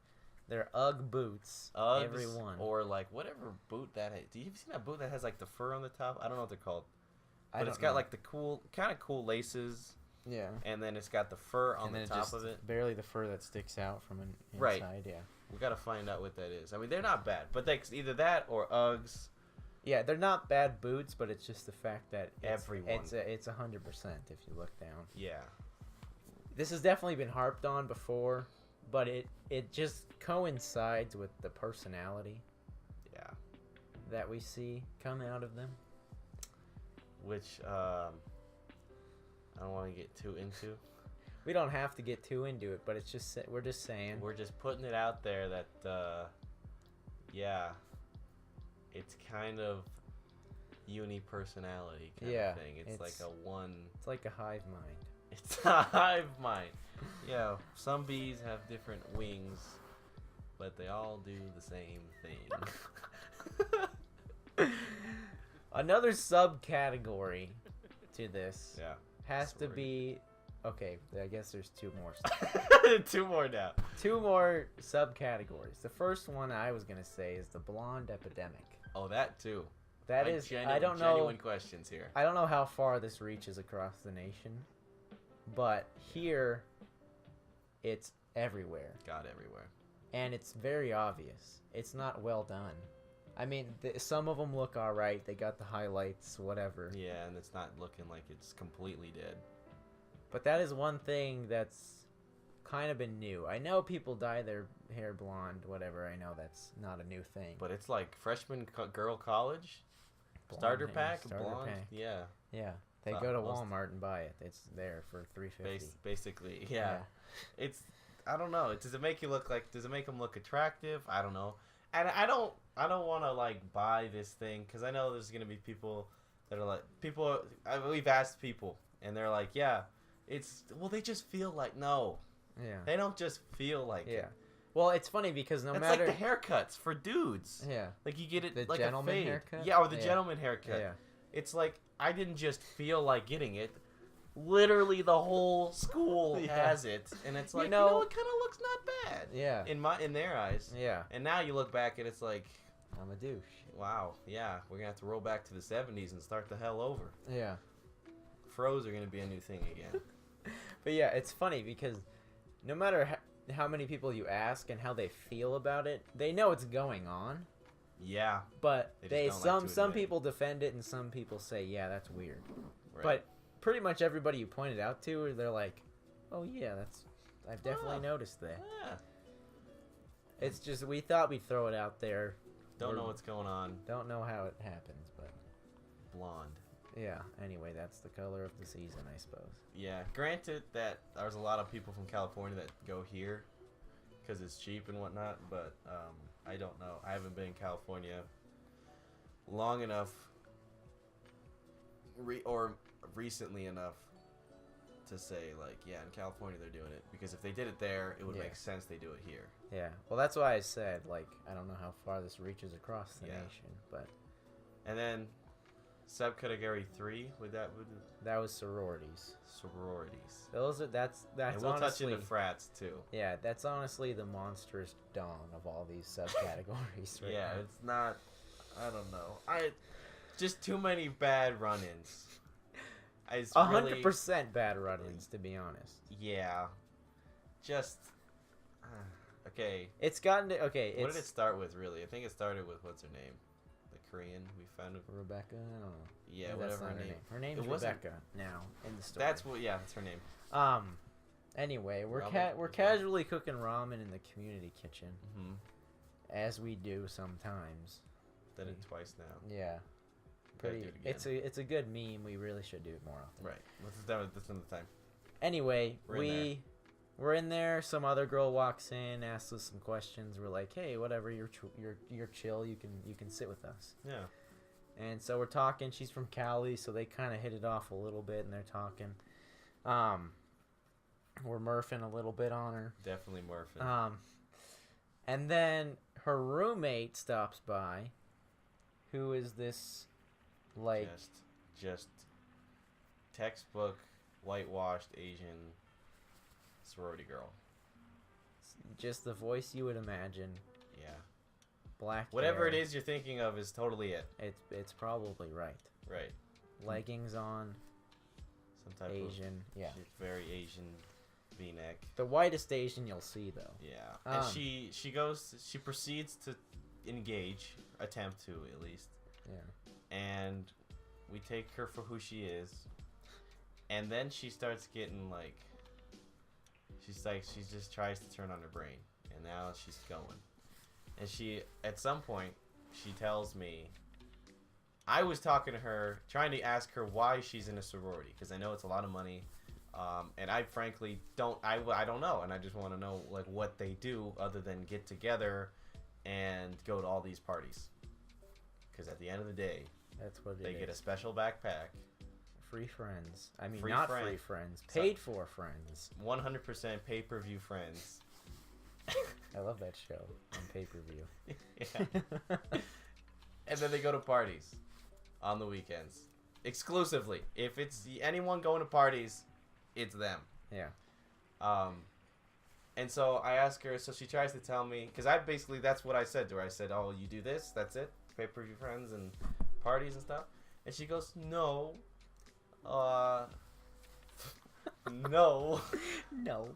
Speaker 2: They're Ugg boots.
Speaker 1: Uggs,
Speaker 2: every one.
Speaker 1: Or like whatever boot that has. Do you ever seen that boot that has like the fur on the top? I don't know what they're called. But it's got like the kind of cool laces.
Speaker 2: Yeah.
Speaker 1: And then it's got the fur on the top of it.
Speaker 2: Barely the fur that sticks out from inside.
Speaker 1: Right.
Speaker 2: Yeah.
Speaker 1: We got to find out what that is. I mean, they're not bad, but either that or Uggs,
Speaker 2: Yeah, they're not bad boots, but it's just the fact that
Speaker 1: Everyone.
Speaker 2: it's 100% if you look down.
Speaker 1: Yeah.
Speaker 2: This has definitely been harped on before, but it just coincides with the personality
Speaker 1: Yeah.
Speaker 2: that we see come out of them.
Speaker 1: Which I don't want to get too into.
Speaker 2: We don't have to get too into it, but it's just we're just saying.
Speaker 1: We're just putting it out there that yeah, it's kind of uni-personality kind of thing. It's like a one.
Speaker 2: It's like a hive mind.
Speaker 1: It's a hive mind. Yeah, some bees have different wings, but they all do the same thing.
Speaker 2: Another subcategory to this has to
Speaker 1: Sorry.
Speaker 2: be okay. I guess there's two more.
Speaker 1: Two more now.
Speaker 2: Two more subcategories. The first one I was gonna say is the blonde epidemic.
Speaker 1: Oh, that too.
Speaker 2: That
Speaker 1: Like
Speaker 2: is,
Speaker 1: genuine,
Speaker 2: I don't know.
Speaker 1: Genuine questions here.
Speaker 2: I don't know how far this reaches across the nation, but here, it's everywhere,
Speaker 1: God, everywhere.
Speaker 2: and it's very obvious. It's not well done. I mean, some of them look all right. They got the highlights, whatever.
Speaker 1: Yeah, and it's not looking like it's completely dead.
Speaker 2: But that is one thing that's kind of been new. I know people dye their hair blonde, whatever. I know that's not a new thing.
Speaker 1: But it's like freshman girl college
Speaker 2: Blonde
Speaker 1: starter
Speaker 2: hair,
Speaker 1: pack,
Speaker 2: starter
Speaker 1: blonde.
Speaker 2: pack.
Speaker 1: Yeah,
Speaker 2: Yeah, they
Speaker 1: Well,
Speaker 2: go to
Speaker 1: most-
Speaker 2: Walmart and buy it. It's there for $3.50.
Speaker 1: basically. Yeah. It's I don't know. Does it make you look like? Does it make them look attractive? I don't know. And I don't want to like buy this thing because I know there's gonna be people that are like we've asked people and they're like, yeah, they just feel like no.
Speaker 2: Yeah.
Speaker 1: They don't just feel like
Speaker 2: Yeah.
Speaker 1: it.
Speaker 2: Well, it's funny because no
Speaker 1: It's
Speaker 2: matter.
Speaker 1: like the haircuts for dudes.
Speaker 2: Yeah.
Speaker 1: Like you get it
Speaker 2: The
Speaker 1: like
Speaker 2: gentleman
Speaker 1: a fade.
Speaker 2: haircut?
Speaker 1: Yeah, or the
Speaker 2: Yeah.
Speaker 1: gentleman haircut.
Speaker 2: Yeah.
Speaker 1: It's like I didn't just feel like getting it. Literally, the whole school
Speaker 2: Yeah.
Speaker 1: has it, and it's like
Speaker 2: You know-
Speaker 1: it kind of looks not bad
Speaker 2: Yeah.
Speaker 1: in their eyes.
Speaker 2: Yeah.
Speaker 1: And now you look back and it's like,
Speaker 2: I'm a douche.
Speaker 1: wow, yeah, we're gonna have to roll back to the '70s and start the hell over.
Speaker 2: Yeah.
Speaker 1: Froze are gonna be a new thing again.
Speaker 2: But yeah, it's funny because no matter how many people you ask and how they feel about it, they know it's going on.
Speaker 1: Yeah,
Speaker 2: But
Speaker 1: They just don't like to
Speaker 2: some
Speaker 1: admit it.
Speaker 2: people defend it and some people say, yeah, that's weird.
Speaker 1: right.
Speaker 2: But pretty much everybody you pointed out to, they're like, oh yeah, I've definitely
Speaker 1: Ah.
Speaker 2: noticed that.
Speaker 1: yeah,
Speaker 2: It's just we thought we'd throw it out there.
Speaker 1: don't know what's going on.
Speaker 2: Don't know how it happens, but
Speaker 1: Blonde.
Speaker 2: yeah. Anyway, that's the color of the season, I suppose.
Speaker 1: Yeah, granted that there's a lot of people from California that go here because it's cheap and whatnot, but I don't know. I haven't been in California long enough or recently enough to say, like, yeah, in California they're doing it. Because if they did it there, it would
Speaker 2: Yeah.
Speaker 1: make sense they do it here.
Speaker 2: Yeah. Well, that's why I said, like, I don't know how far this reaches across the
Speaker 1: Yeah.
Speaker 2: nation, but
Speaker 1: And then subcategory 3, would
Speaker 2: that was sororities.
Speaker 1: sororities.
Speaker 2: That's
Speaker 1: And we'll
Speaker 2: honestly,
Speaker 1: touch into frats, too.
Speaker 2: yeah, that's honestly the monstrous dawn of all these subcategories right
Speaker 1: Yeah,
Speaker 2: now.
Speaker 1: it's not. I don't know. Just too many bad run-ins. It's
Speaker 2: 100% bad run-ins, to be honest.
Speaker 1: Yeah. Just. Okay.
Speaker 2: It's gotten to, okay.
Speaker 1: What
Speaker 2: It's
Speaker 1: did it start with, really? I think it started with what's her name, the Korean we found.
Speaker 2: Rebecca. I don't know.
Speaker 1: Yeah,
Speaker 2: Maybe
Speaker 1: whatever
Speaker 2: that's
Speaker 1: her
Speaker 2: not
Speaker 1: name.
Speaker 2: Her name's
Speaker 1: It wasn't-
Speaker 2: Rebecca now in the story.
Speaker 1: That's what. Yeah, that's her name.
Speaker 2: Anyway, we're
Speaker 1: Ramen?
Speaker 2: casually cooking ramen in the community kitchen,
Speaker 1: Mm-hmm.
Speaker 2: as we do sometimes.
Speaker 1: Did it twice now.
Speaker 2: Yeah.
Speaker 1: Gotta do it again.
Speaker 2: It's a good meme. We really should do it more often.
Speaker 1: Right. This is done with this another time.
Speaker 2: Anyway,
Speaker 1: We're in
Speaker 2: we're in there. Some other girl walks in, asks us some questions. We're like, hey, whatever, you're chill. You can sit with us.
Speaker 1: Yeah.
Speaker 2: And so we're talking. She's from Cali, so they kind of hit it off a little bit, and they're talking. We're murphing a little bit on her.
Speaker 1: Definitely morphing.
Speaker 2: And then her roommate stops by, who is this, like,
Speaker 1: just textbook whitewashed Asian sorority girl.
Speaker 2: just the voice you would imagine.
Speaker 1: Yeah.
Speaker 2: Black
Speaker 1: Whatever it
Speaker 2: hair.
Speaker 1: is you're thinking of is totally it.
Speaker 2: It's probably right.
Speaker 1: Right.
Speaker 2: Leggings on,
Speaker 1: Some type
Speaker 2: Asian. Yeah.
Speaker 1: of very Asian V-neck.
Speaker 2: The whitest Asian you'll see, though.
Speaker 1: Yeah. And
Speaker 2: Um,
Speaker 1: she proceeds to attempt to at least
Speaker 2: Yeah.
Speaker 1: And we take her for who she is. And then she starts getting like, she just tries to turn on her brain. And now she's going. And she, at some point, she tells me, I was talking to her, trying to ask her why she's in a sorority, because I know it's a lot of money, and I frankly don't know, and I just want to know like what they do other than get together and go to all these parties, because at the end of the day,
Speaker 2: that's what
Speaker 1: they get a special backpack,
Speaker 2: free friends. I mean,
Speaker 1: Free
Speaker 2: not
Speaker 1: friend.
Speaker 2: free friends, paid for friends.
Speaker 1: 100% pay-per-view friends.
Speaker 2: I love that show on pay-per-view.
Speaker 1: Yeah. And then they go to parties on the weekends. Exclusively. If it's anyone going to parties, it's them.
Speaker 2: Yeah.
Speaker 1: And so I ask her, so she tries to tell me, because that's what I said to her. I said, oh, you do this? That's it? Pay-per-view friends and parties and stuff? And she goes, no. No.
Speaker 2: No.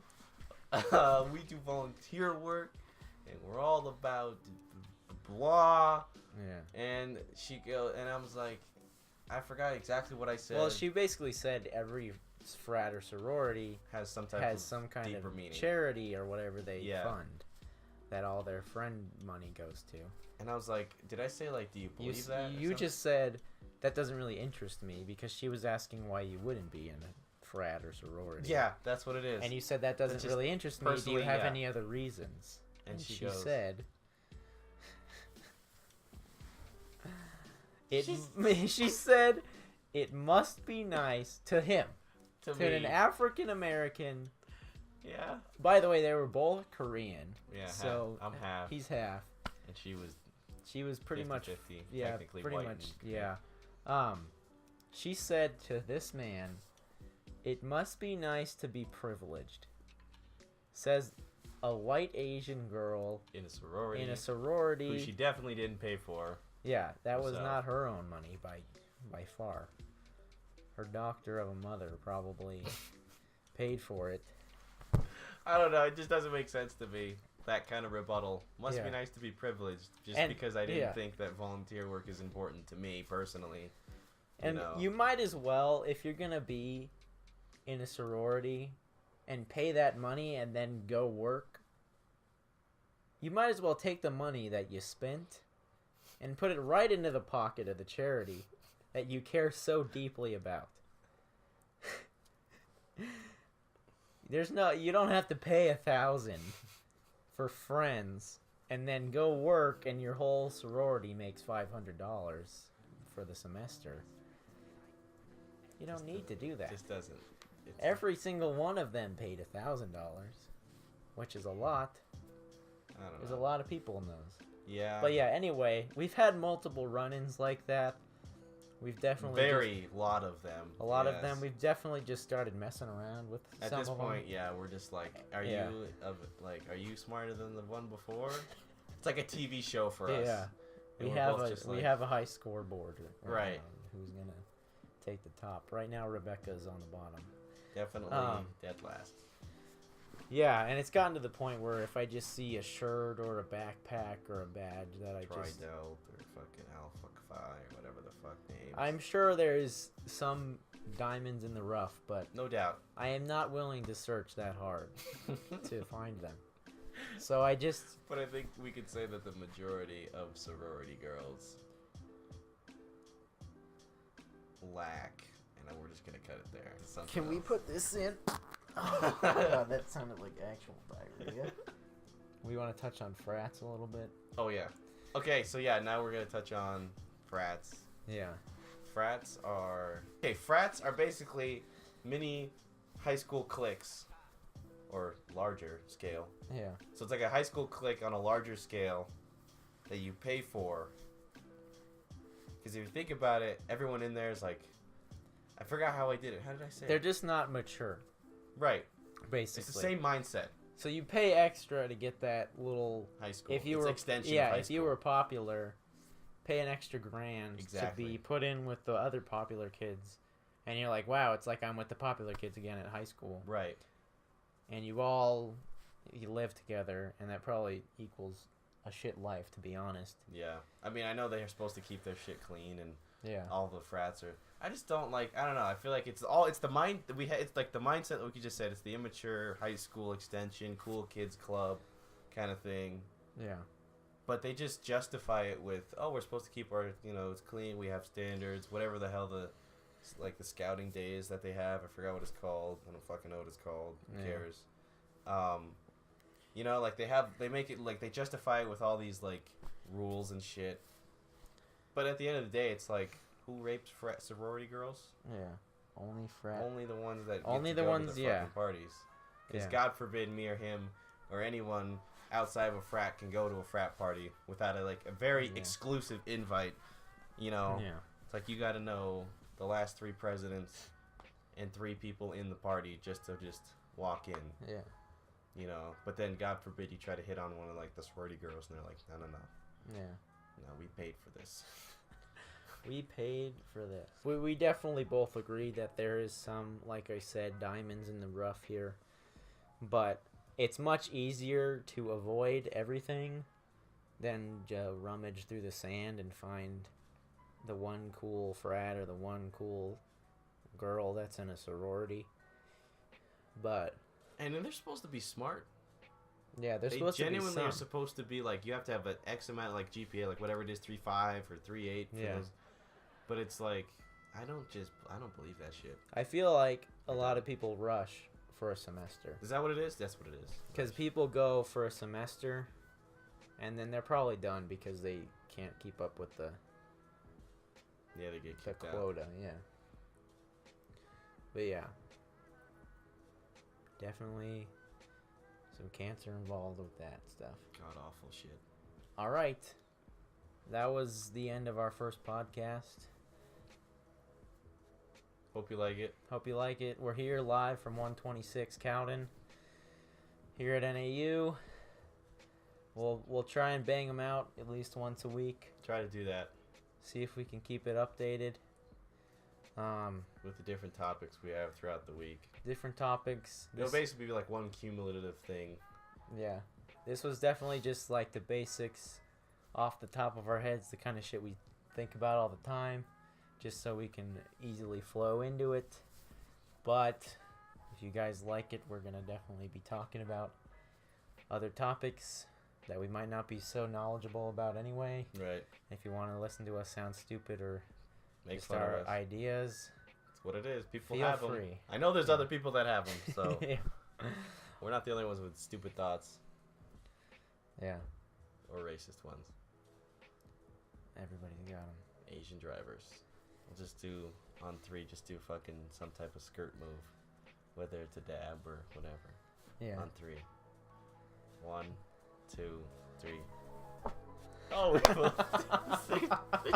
Speaker 1: We do volunteer work, and we're all about blah.
Speaker 2: Yeah.
Speaker 1: And and I was like, I forgot exactly what I said.
Speaker 2: Well, she basically said every frat or sorority
Speaker 1: has some
Speaker 2: kind
Speaker 1: deeper
Speaker 2: of
Speaker 1: meaning.
Speaker 2: charity or whatever they
Speaker 1: Yeah.
Speaker 2: fund that all their friend money goes to.
Speaker 1: And I was like, did I say like, do you believe that?
Speaker 2: You just said that doesn't really interest me, because she was asking why you wouldn't be in a frat or sorority.
Speaker 1: Yeah, that's what it is.
Speaker 2: And you said that doesn't
Speaker 1: just
Speaker 2: really interest me. Do you
Speaker 1: personally,
Speaker 2: have
Speaker 1: yeah.
Speaker 2: any other reasons?
Speaker 1: And she
Speaker 2: she
Speaker 1: goes,
Speaker 2: said, she said, it must be nice to him,
Speaker 1: to
Speaker 2: to
Speaker 1: me,
Speaker 2: an African American.
Speaker 1: yeah,
Speaker 2: By the way, they were both Korean.
Speaker 1: yeah.
Speaker 2: So
Speaker 1: I'm half,
Speaker 2: he's half.
Speaker 1: and she was
Speaker 2: pretty
Speaker 1: 50,
Speaker 2: much
Speaker 1: 50,
Speaker 2: yeah,
Speaker 1: technically
Speaker 2: pretty
Speaker 1: white
Speaker 2: much
Speaker 1: and-
Speaker 2: yeah. She said to this man, "It must be nice to be privileged." Says a white Asian girl
Speaker 1: in a sorority,
Speaker 2: in a sorority.
Speaker 1: who she definitely didn't pay for.
Speaker 2: Yeah, that was
Speaker 1: herself.
Speaker 2: not her own money by far. Her doctor of a mother probably paid for it.
Speaker 1: I don't know. It just doesn't make sense to me. That kind of rebuttal. Must
Speaker 2: Yeah.
Speaker 1: be nice to be privileged, just
Speaker 2: And-
Speaker 1: because I didn't
Speaker 2: yeah.
Speaker 1: think that volunteer work is important to me personally.
Speaker 2: And you might as well, if you're gonna be in a sorority and pay that money and then go work, you might as well take the money that you spent and put it right into the pocket of the charity that you care so deeply about. You don't have to pay $1,000 for friends and then go work and your whole sorority makes $500 for the semester. You don't need to do that.
Speaker 1: Just doesn't.
Speaker 2: Every single one of them paid $1,000, which is a lot.
Speaker 1: I don't know.
Speaker 2: There's a lot of people in those.
Speaker 1: Yeah.
Speaker 2: But yeah, anyway, we've had multiple run-ins like that. We've definitely
Speaker 1: a lot of them.
Speaker 2: a lot of
Speaker 1: yes.
Speaker 2: them. We've definitely just started messing around with
Speaker 1: At
Speaker 2: some
Speaker 1: this
Speaker 2: of
Speaker 1: point,
Speaker 2: them.
Speaker 1: yeah, we're just like, are
Speaker 2: Yeah.
Speaker 1: you smarter than the one before? It's like a TV show for us.
Speaker 2: Yeah,
Speaker 1: And
Speaker 2: we
Speaker 1: we're
Speaker 2: have
Speaker 1: both
Speaker 2: a
Speaker 1: just
Speaker 2: we
Speaker 1: like-
Speaker 2: have a high scoreboard.
Speaker 1: Right.
Speaker 2: Who's gonna take the top? Right now, Rebecca's on the bottom.
Speaker 1: Definitely dead last.
Speaker 2: Yeah, and it's gotten to the point where if I just see a shirt or a backpack or a badge that I just...
Speaker 1: Tridel or fucking Alpha Phi or whatever the fuck name.
Speaker 2: I'm sure there's some diamonds in the rough, but
Speaker 1: No doubt.
Speaker 2: I am not willing to search that hard to find them. So I just...
Speaker 1: But I think we could say that the majority of sorority girls lack, and we're just gonna cut it there.
Speaker 2: Can we put this in? Oh, God, that sounded like actual diarrhea. We want to touch on frats a little bit?
Speaker 1: Oh yeah. Okay, so yeah, now we're gonna touch on frats.
Speaker 2: Yeah.
Speaker 1: Frats are basically mini high school cliques, or larger scale.
Speaker 2: Yeah.
Speaker 1: So it's like a high school clique on a larger scale that you pay for. Because if you think about it, everyone in there is like, I forgot how I did it. How did I say
Speaker 2: They're
Speaker 1: it?
Speaker 2: just not mature,
Speaker 1: Right.
Speaker 2: basically.
Speaker 1: It's the same mindset.
Speaker 2: So you pay extra to get that little...
Speaker 1: High school.
Speaker 2: If you
Speaker 1: it's
Speaker 2: were
Speaker 1: extension
Speaker 2: yeah,
Speaker 1: of high
Speaker 2: if
Speaker 1: school.
Speaker 2: you were popular, pay an extra grand to
Speaker 1: Exactly.
Speaker 2: be put in with the other popular kids, and you're like, wow, it's like I'm with the popular kids again at high school.
Speaker 1: Right.
Speaker 2: And you live together, and that probably equals a shit life, to be honest.
Speaker 1: Yeah. I mean, I know they're supposed to keep their shit clean and
Speaker 2: Yeah.
Speaker 1: all the frats are. I just don't like. I don't know. I feel like it's the mind that we had. It's like the mindset like you just said. It's the immature high school extension, cool kids club, kind of thing.
Speaker 2: Yeah.
Speaker 1: But they just justify it with, oh, we're supposed to keep our, it's clean. We have standards. Whatever the hell the scouting days that they have. I forgot what it's called. I don't fucking know what it's called. Who cares? They make it like they justify it with all these like rules and shit. But at the end of the day, it's like, who rapes sorority girls?
Speaker 2: Yeah. Only frat.
Speaker 1: Only the ones that
Speaker 2: Only
Speaker 1: get
Speaker 2: the
Speaker 1: to go
Speaker 2: ones,
Speaker 1: to their
Speaker 2: yeah.
Speaker 1: fucking parties. Because
Speaker 2: Yeah.
Speaker 1: God forbid me or him or anyone outside of a frat can go to a frat party without a very exclusive invite.
Speaker 2: Yeah.
Speaker 1: It's like you got to know the last 3 presidents and 3 people in the party just to walk in.
Speaker 2: Yeah.
Speaker 1: But then God forbid you try to hit on one of like the sorority girls and they're like, no.
Speaker 2: Yeah.
Speaker 1: No, we paid for this.
Speaker 2: We paid for this. We definitely both agree that there is some, like I said, diamonds in the rough here. But it's much easier to avoid everything than rummage through the sand and find the one cool frat or the one cool girl that's in a sorority.
Speaker 1: And then they're supposed to be smart.
Speaker 2: Yeah, they're supposed to be
Speaker 1: genuinely are
Speaker 2: some.
Speaker 1: supposed to be like, you have to have an X amount like GPA, like whatever it is, 3.5 or 3.8 for those. But it's like, I don't believe that shit.
Speaker 2: I feel like a lot of people rush for a semester.
Speaker 1: Is that what it is? That's what it is.
Speaker 2: Because people go for a semester, and then they're probably done because they can't keep up with the
Speaker 1: they get kicked out.
Speaker 2: quota. Yeah. But yeah, definitely some cancer involved with that stuff.
Speaker 1: God awful shit.
Speaker 2: All right, that was the end of our first podcast.
Speaker 1: Hope you like it.
Speaker 2: Hope you like it. We're here live from 126 Cowden, here at NAU. We'll try and bang them out at least once a week.
Speaker 1: Try to do that.
Speaker 2: See if we can keep it updated.
Speaker 1: With the different topics we have throughout the week.
Speaker 2: Different topics.
Speaker 1: It'll basically be like one cumulative thing.
Speaker 2: Yeah. This was definitely just like the basics off the top of our heads, the kind of shit we think about all the time, just so we can easily flow into it. But if you guys like it, we're going to definitely be talking about other topics that we might not be so knowledgeable about anyway.
Speaker 1: Right.
Speaker 2: If you want to listen to us sound stupid or
Speaker 1: Make
Speaker 2: just
Speaker 1: fun
Speaker 2: our
Speaker 1: of us.
Speaker 2: ideas,
Speaker 1: That's what it is. People
Speaker 2: feel
Speaker 1: have
Speaker 2: free.
Speaker 1: them. I know there's other people that have them, so
Speaker 2: yeah.
Speaker 1: we're not the only ones with stupid thoughts
Speaker 2: Yeah.
Speaker 1: or racist ones.
Speaker 2: Everybody's got them.
Speaker 1: Asian drivers. We'll just do on 3. Just do fucking some type of skirt move, whether it's a dab or whatever.
Speaker 2: Yeah.
Speaker 1: On 3. 1, 2, 3. Oh, we both did the same thing.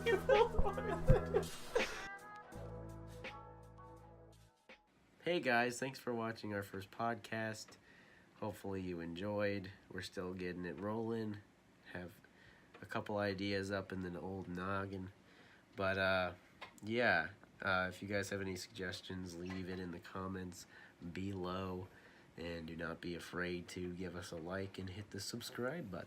Speaker 1: We both wanted to.
Speaker 3: Hey guys, thanks for watching our first podcast. Hopefully you enjoyed. We're still getting it rolling. Have a couple ideas up in the old noggin. But if you guys have any suggestions, leave it in the comments below. And do not be afraid to give us a like and hit the subscribe button.